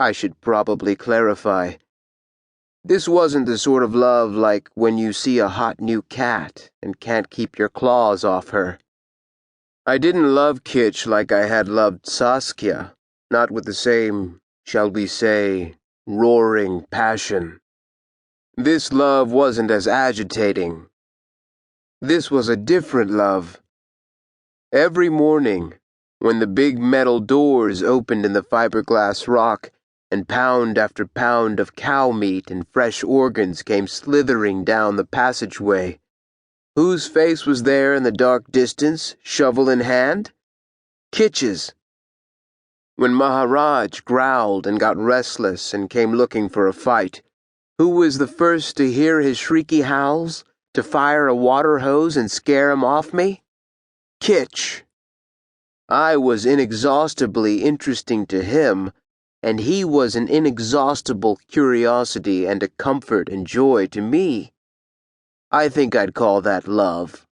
I should probably clarify. This wasn't the sort of love like when you see a hot new cat and can't keep your claws off her. I didn't love Kitsch like I had loved Saskia, not with the same, shall we say, roaring passion. This love wasn't as agitating. This was a different love. Every morning, when the big metal doors opened in the fiberglass rock, and pound after pound of cow meat and fresh organs came slithering down the passageway, whose face was there in the dark distance, shovel in hand? Kitsch's. When Maharaj growled and got restless and came looking for a fight, who was the first to hear his shrieky howls, to fire a water hose and scare him off me? Kitsch. I was inexhaustibly interesting to him, and he was an inexhaustible curiosity and a comfort and joy to me. I think I'd call that love.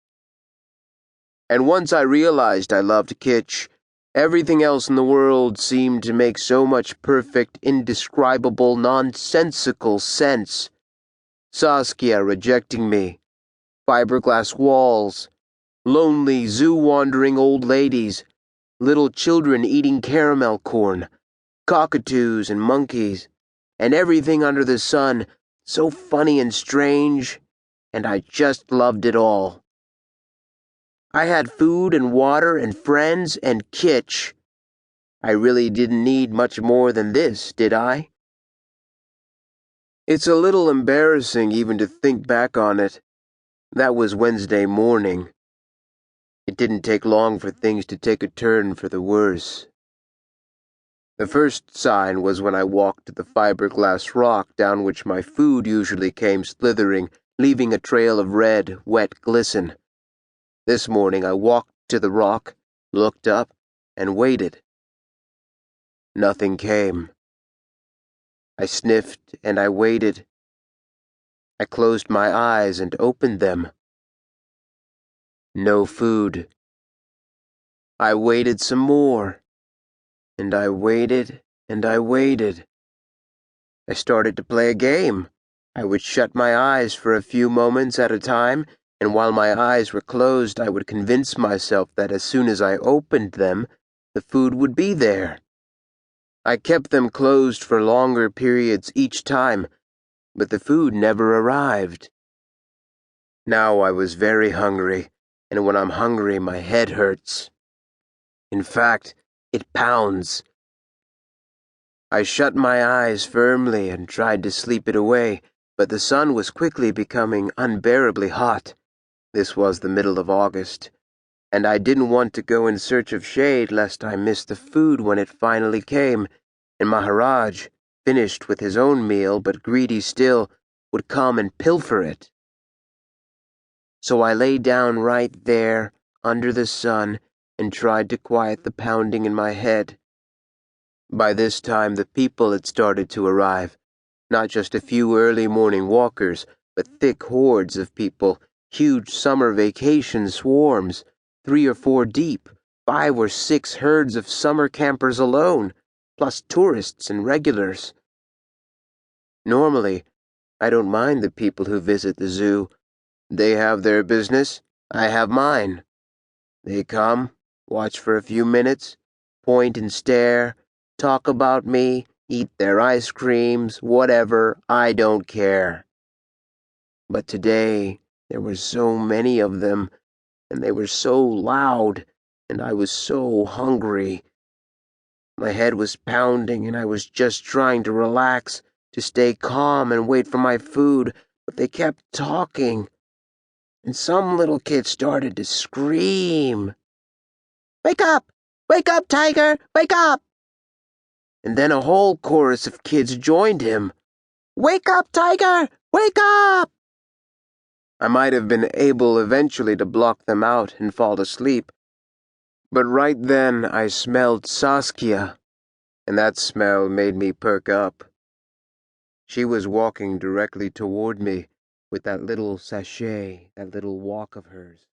And once I realized I loved Kitsch, everything else in the world seemed to make so much perfect, indescribable, nonsensical sense. Saskia rejecting me, fiberglass walls, lonely zoo-wandering old ladies, little children eating caramel corn, cockatoos and monkeys, and everything under the sun, so funny and strange, and I just loved it all. I had food and water and friends and Kitsch. I really didn't need much more than this, did I? It's a little embarrassing even to think back on it. That was Wednesday morning. It didn't take long for things to take a turn for the worse. The first sign was when I walked to the fiberglass rock down which my food usually came slithering, leaving a trail of red, wet glisten. This morning I walked to the rock, looked up, and waited. Nothing came. I sniffed and I waited. I closed my eyes and opened them. No food. I waited some more. And I waited, and I waited. I started to play a game. I would shut my eyes for a few moments at a time, and while my eyes were closed, I would convince myself that as soon as I opened them, the food would be there. I kept them closed for longer periods each time, but the food never arrived. Now I was very hungry, and when I'm hungry, my head hurts. In fact, it pounds. I shut my eyes firmly and tried to sleep it away, but the sun was quickly becoming unbearably hot. This was the middle of August, and I didn't want to go in search of shade lest I miss the food when it finally came, and Maharaj, finished with his own meal but greedy still, would come and pilfer it. So I lay down right there, under the sun, and tried to quiet the pounding in my head. By this time the people had started to arrive, not just a few early morning walkers, but thick hordes of people, huge summer vacation swarms, 3 or 4 deep, 5 or 6 herds of summer campers alone, plus tourists and regulars. Normally, I don't mind the people who visit the zoo. They have their business, I have mine. They come, watch for a few minutes, point and stare, talk about me, eat their ice creams, whatever, I don't care. But today, there were so many of them, and they were so loud, and I was so hungry. My head was pounding, and I was just trying to relax, to stay calm and wait for my food, but they kept talking. And some little kid started to scream. "Wake up! Wake up, Tiger! Wake up!" And then a whole chorus of kids joined him. "Wake up, Tiger! Wake up!" I might have been able eventually to block them out and fall asleep. But right then I smelled Saskia, and that smell made me perk up. She was walking directly toward me with that little sachet, that little walk of hers.